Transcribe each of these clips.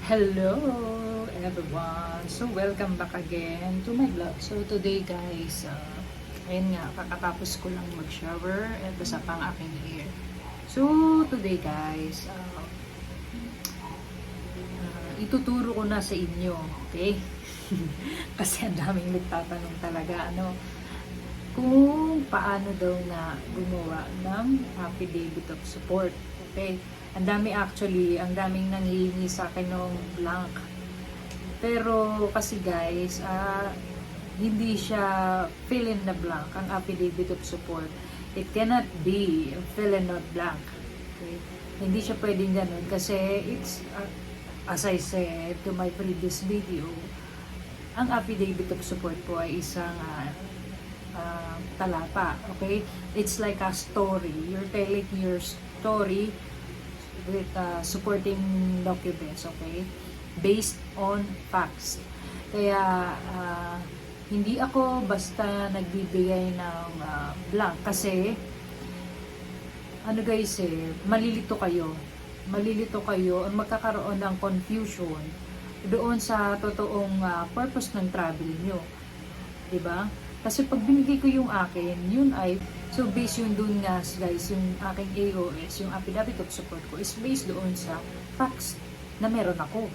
Hello everyone! So welcome back again to my vlog. So today guys, ayun nga, kakatapos ko lang mag-shower at basa pang aking hair. So today guys, ituturo ko na sa inyo, okay? Kasi ang daming nagtatanong talaga, kung paano daw na gumawa ng affidavit of support. Okay? Ang daming nanghihingi sa akin ng blank. Pero kasi guys, hindi siya fill in the blank, ang affidavit of support. It cannot be fill in the blank. Okay? Hindi siya pwedeng ganun kasi it's, as I said to my previous video, ang affidavit of support po ay isang talata, okay? It's like a story. You're telling your story with supporting documents, okay? Based on facts. Kaya, hindi ako basta nagbibigay ng blank kasi, guys malilito kayo. Malilito kayo at magkakaroon ng confusion doon sa totoong purpose ng travel nyo. Diba? Kasi pag binigay ko yung akin, yun ay, so based yun dun nga guys, yung aking AOS, yung affidavit of support ko, is based doon sa facts na meron ako.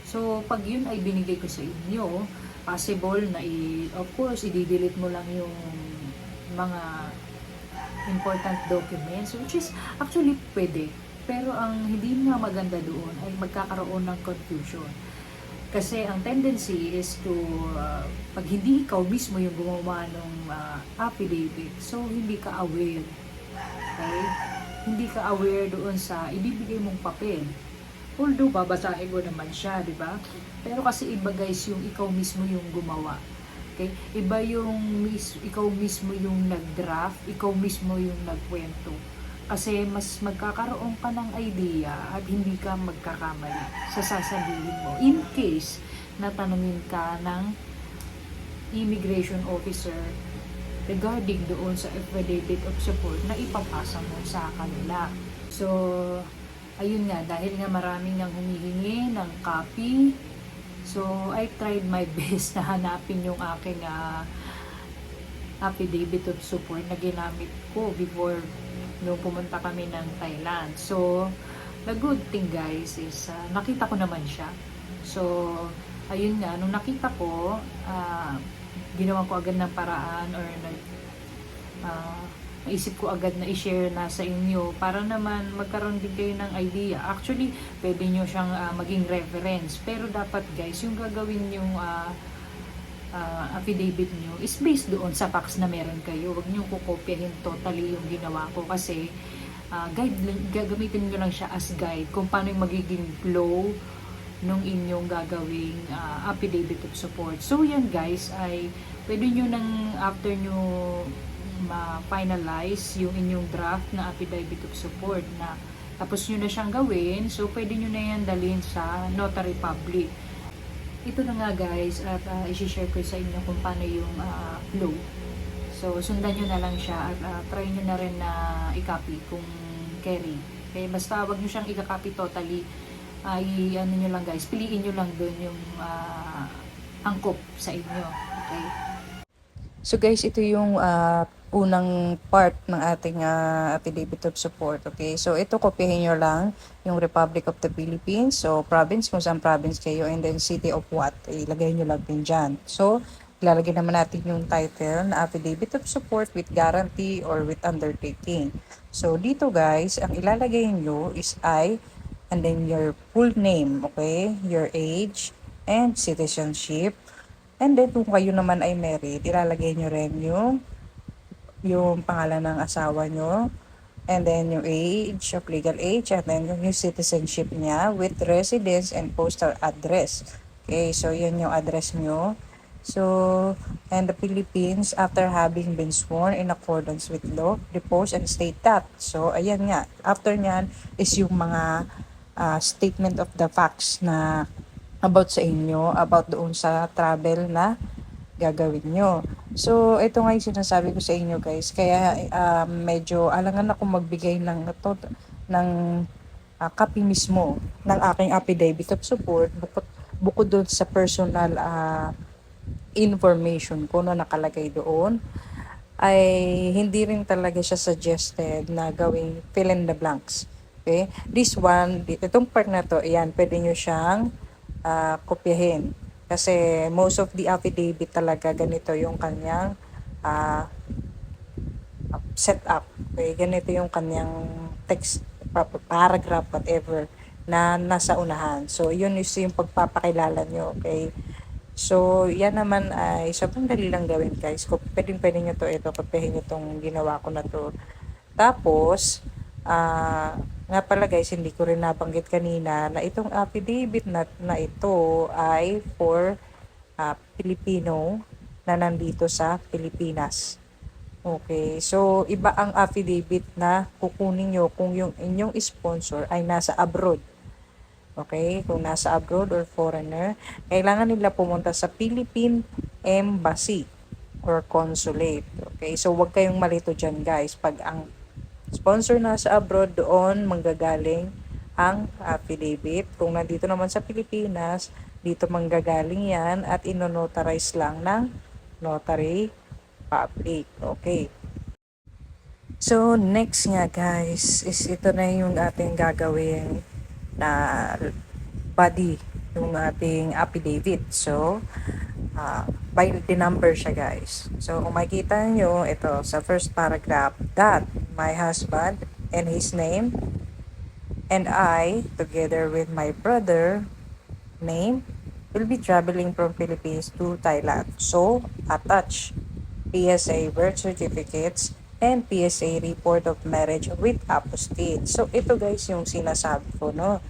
So pag yun ay binigay ko sa inyo, possible na of course, i-delete mo lang yung mga important documents, which is actually pwede. Pero ang hindi nga maganda doon ay magkakaroon ng confusion. Kasi ang tendency is to, pag hindi ikaw mismo yung gumawa ng affidavit, so hindi ka aware. Okay? Hindi ka aware doon sa ibibigay mong papel. Although babasahin mo naman siya, di ba? Pero kasi iba guys yung ikaw mismo yung gumawa. Okay? Iba yung ikaw mismo yung nag-draft, ikaw mismo yung nagkwento. Kasi mas magkakaroon ka ng idea at hindi ka magkakamali sa sasabihin mo. In case na tanungin ka ng immigration officer regarding doon sa affidavit of support na ipapasa mo sa kanila. So, ayun nga, dahil nga maraming nang humihingi ng copy, so I tried my best na hanapin yung aking affidavit of support na ginamit ko before nung pumunta kami ng Thailand. So, the good thing guys is nakita ko naman siya. So, ayun nga, nung nakita ko, ginawa ko agad ng paraan or naisip ko agad na i-share na sa inyo para naman magkaroon din kayo ng idea. Actually, pwede nyo siyang maging reference. Pero dapat guys, yung gagawin yung affidavit nyo is based doon sa facts na meron kayo. Huwag nyo kukopyahin totally yung ginawa ko kasi gagamitin nyo lang siya as guide kung paano yung magiging flow nung inyong gagawing affidavit of support. So yan guys ay pwede nyo nang after nyo ma-finalize yung inyong draft na affidavit of support na tapos nyo na siyang gawin, so pwede nyo na yan dalhin sa notary public. Ito na nga guys at i-share ko sa inyo kung paano yung flow. So sundan nyo na lang siya at try nyo na rin na i-copy kung carry. Okay, basta wag nyo siyang i-copy totally. Ano nyo lang guys, piliin nyo lang doon yung angkop sa inyo. Okay. So guys, ito yung unang part ng ating affidavit of support. Okay, so ito kopyahin nyo lang yung Republic of the Philippines. So province, kung saan province kayo, and then city of what, ilagay nyo lang din dyan. So ilalagay naman natin yung title na affidavit of support with guarantee or with undertaking. So dito guys, ang ilalagay nyo is I, and then your full name, okay, your age and citizenship. And then kung kayo naman ay married, ilalagay nyo rin yung pangalan ng asawa nyo, and then yung age, of legal age, and then yung citizenship niya with residence and postal address. Okay, so yun yung address nyo. So, and the Philippines, after having been sworn in accordance with law, depose and state that. So, ayan nga. After nyan is yung mga statement of the facts na about sa inyo, about doon sa travel na gagawin nyo. So, ito nga yung sinasabi ko sa inyo guys. Kaya medyo alangan ako magbigay ng copy mismo ng aking affidavit of support, bukod doon sa personal information ko na nakalagay doon, ay hindi rin talaga siya suggested na gawing fill in the blanks. Okay? This one, itong part na to, ayan, pwede nyo siyang kopyahin. Kasi most of the affidavit talaga ganito yung kanyang setup. Okay? Ganito yung kanyang text, paragraph, whatever, na nasa unahan. So, yun is yung pagpapakilala nyo. Okay? So, yan naman ay sobrang dali lang gawin guys. Pwede nyo to, ito, kopyahin nyo itong ginawa ko na to. Tapos, nga pala guys, hindi ko rin nabanggit kanina na itong affidavit na ito ay for Pilipino na nandito sa Pilipinas. Okay, so iba ang affidavit na kukunin nyo kung yung inyong sponsor ay nasa abroad. Okay, kung nasa abroad or foreigner, kailangan nila pumunta sa Philippine Embassy or Consulate. Okay, so wag kayong malito dyan guys. Pag ang sponsor nasa abroad, doon manggagaling ang affidavit. Kung nandito naman sa Pilipinas, dito manggagaling yan at inonotarize lang ng notary public. Okay. So, next nga guys, is ito na yung ating gagawin na body yung ating affidavit. So, by the number siya guys. So, kung makikita nyo, ito sa first paragraph, that my husband and his name and I, together with my brother name, will be traveling from Philippines to Thailand. So, attach PSA birth certificates and PSA report of marriage with apostille. So, ito guys yung sinasabi ko, no?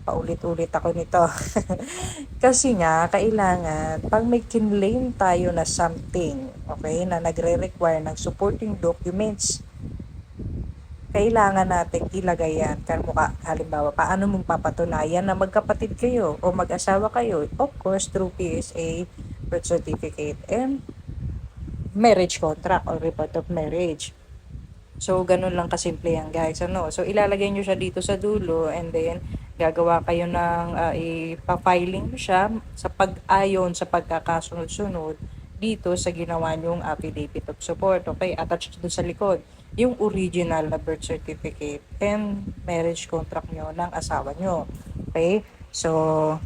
Paulit-ulit ako nito. Kasi nga, kailangan, pag may kinlaim tayo na something, okay, na nagre-require ng supporting documents, kailangan natin ilagay yan. Halimbawa, paano mong papatunayan na magkapatid kayo o mag-asawa kayo? Of course, through PSA birth certificate and marriage contract or report of marriage. So, ganun lang kasimple yan guys. So, ilalagay nyo siya dito sa dulo and then gagawa kayo ng ipa-filing nyo siya sa pag-ayon sa pagkakasunod-sunod dito sa ginawa nyong affidavit of support. Okay, attached doon sa likod yung original na birth certificate and marriage contract nyo ng asawa nyo. Okay, so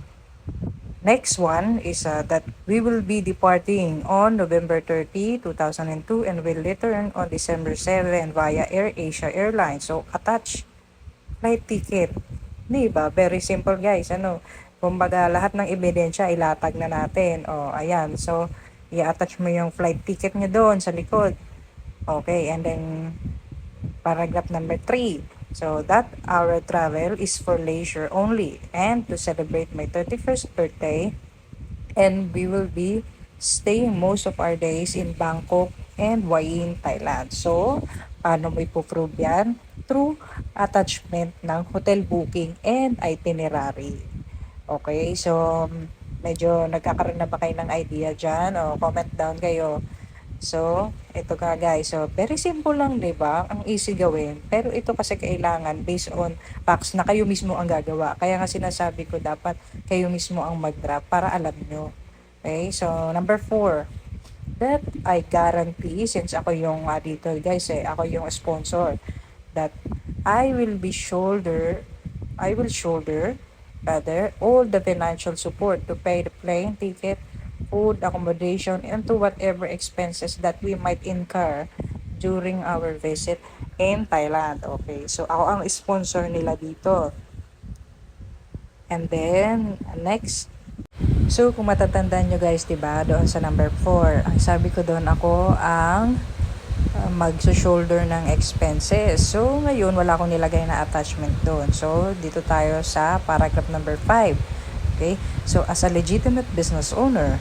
next one is that we will be departing on November 30, 2002 and will return on December 7 via AirAsia Airlines. So, attach flight ticket. Diba? Very simple guys. Kumbaga, lahat ng ebidensya ilatag na natin. Ayan. So, i-attach mo yung flight ticket nyo doon sa likod. Okay. And then, paragraph number 3. So, that our travel is for leisure only and to celebrate my 31st birthday, and we will be staying most of our days in Bangkok and Hue An, Thailand. So, paano mo ipo-prove yan? Through attachment ng hotel booking and itinerary. Okay, so medyo nagkakaroon na ba kayo ng idea dyan? O comment down kayo. So, ito ka guys. So, very simple lang, di ba? Ang easy gawin. Pero ito kasi kailangan based on facts na kayo mismo ang gagawa. Kaya nga sinasabi ko dapat kayo mismo ang mag-draft para alam nyo. Okay? So, number 4. That I guarantee, since ako yung dito guys ako yung sponsor, that I will shoulder rather all the financial support to pay the plane ticket, food, accommodation, and to whatever expenses that we might incur during our visit in Thailand. Okay, so ako ang sponsor nila dito. And then, next. So, kung matatandaan nyo guys, diba, doon sa number 4, ang sabi ko doon ako ang mag-shoulder ng expenses. So, ngayon, wala akong nilagay na attachment doon. So, dito tayo sa paragraph number 5. Okay, so as a legitimate business owner,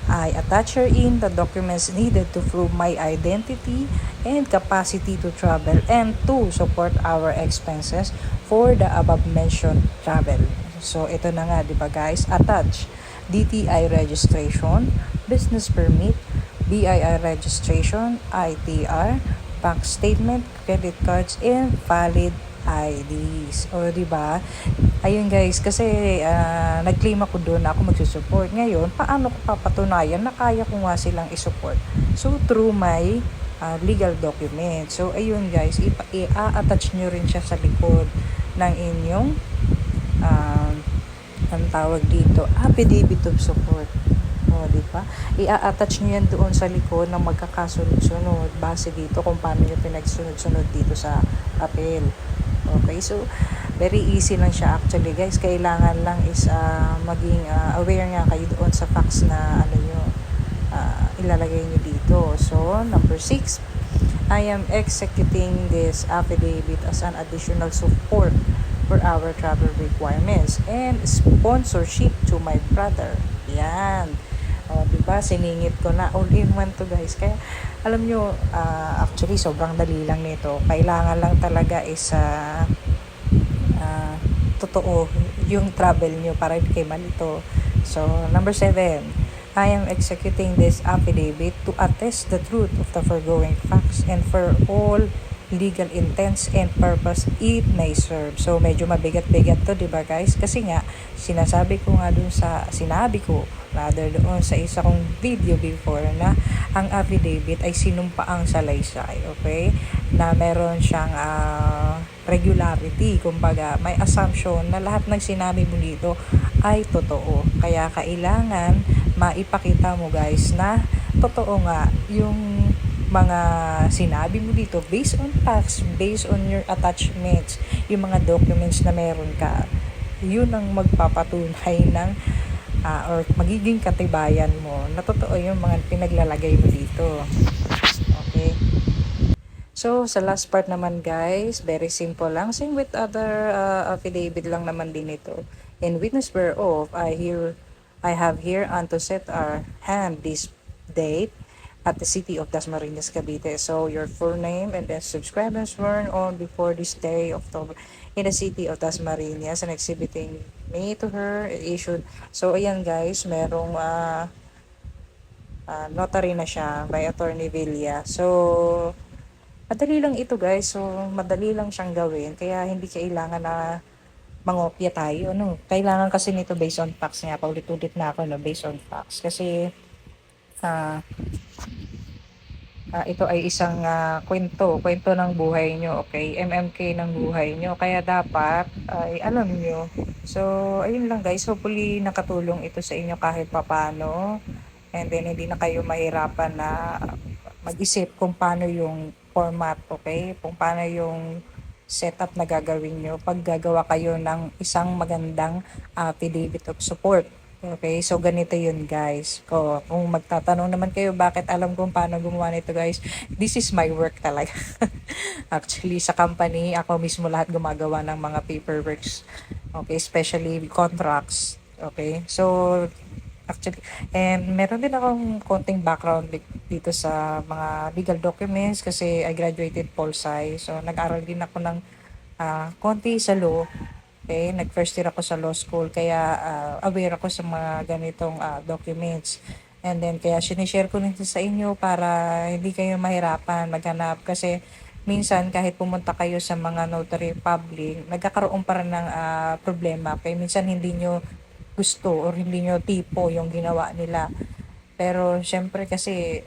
I attach herein the documents needed to prove my identity and capacity to travel and to support our expenses for the above-mentioned travel. So, ito na nga, di ba guys? Attach DTI registration, business permit, BIR registration, ITR, bank statement, credit cards, and valid IDs. O, di ba? Ayun guys, kasi nag-claim ako doon na ako magsusupport. Ngayon, paano ko papatunayan na kaya ko nga silang isupport? So, through my legal document. So, ayun guys, i-attach nyo rin siya sa likod ng inyong uh, ang tawag dito, affidavit of support. O, di ba? I-attach nyo yan doon sa likod ng magkakasunod-sunod base dito kung paano nyo pinagsunod-sunod dito sa apel. Okay, so very easy lang siya actually guys. Kailangan lang is maging aware nga kayo doon sa facts na ano nyo ilalagay nyo dito. So, number 6, I am executing this affidavit as an additional support for our travel requirements and sponsorship to my brother. Yan. O, diba? Siningit ko na. All in one to guys. Kaya, alam nyo, actually, sobrang dali lang nito. Kailangan lang talaga is totoo yung travel nyo para hindi kayo malito. So, number 7, I am executing this affidavit to attest the truth of the foregoing facts and for all legal intents and purpose it may serve. So, medyo mabigat-bigat to, di ba guys? Kasi nga, sinabi ko rather doon sa isa kong video before na ang affidavit ay sinumpaang salaysay, okay? Na meron siyang regularity, kumbaga may assumption na lahat ng sinabi mo dito ay totoo. Kaya kailangan maipakita mo guys na totoo nga yung mga sinabi mo dito based on facts, based on your attachments, yung mga documents na meron ka. Yun ang magpapatunay ng or magiging katibayan mo na totoo yung mga pinaglalagay mo dito. Okay? So, sa last part naman guys, very simple lang. Same with other affidavit lang naman din ito. In witness whereof, I have here unto set our hand this date at the city of Dasmariñas, Cavite. So, your full name and then subscribe and sworn on before this day of October in the city of Dasmariñas and exhibiting me to her issued. So, ayan guys, merong notary na siya by Attorney Villa. So, madali lang ito guys. So, madali lang siyang gawin. Kaya hindi kailangan na mangopya tayo. No? Kailangan kasi nito based on facts nga. Paulit-ulit na ako, no? Based on facts. Kasi, ito ay isang kwento ng buhay nyo, okay? MMK ng buhay nyo. Kaya dapat ay alam nyo. So, ayun lang guys. Hopefully nakatulong ito sa inyo kahit papano. And then hindi na kayo mahirapan na mag-isip kung paano yung format, okay? Kung paano yung setup na gagawin nyo pag gagawa kayo ng isang magandang affidavit of support. Okay, so ganito yun guys. Kung magtatanong naman kayo bakit alam kung paano gumawa nito guys, this is my work talaga. Actually, sa company, ako mismo lahat gumagawa ng mga paperworks. Okay, especially contracts. Okay, so actually, and meron din akong konting background dito sa mga legal documents kasi I graduated Pol Sci. So, nag-aral din ako ng konti sa law. Okay, nag-first year ako sa law school kaya aware ako sa mga ganitong documents. And then kaya sinishare ko nito sa inyo para hindi kayo mahirapan maghanap kasi minsan kahit pumunta kayo sa mga notary public, nagkakaroon pa rin ng problema. Kaya minsan hindi nyo gusto or hindi nyo tipo yung ginawa nila. Pero syempre kasi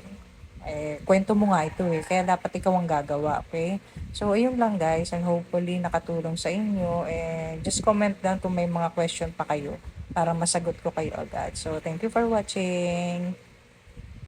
kwento mo nga ito kaya dapat ikaw ang gagawa, okay? So, ayun lang guys, and hopefully nakatulong sa inyo, and just comment down kung may mga question pa kayo para masagot ko kayo agad. So, thank you for watching.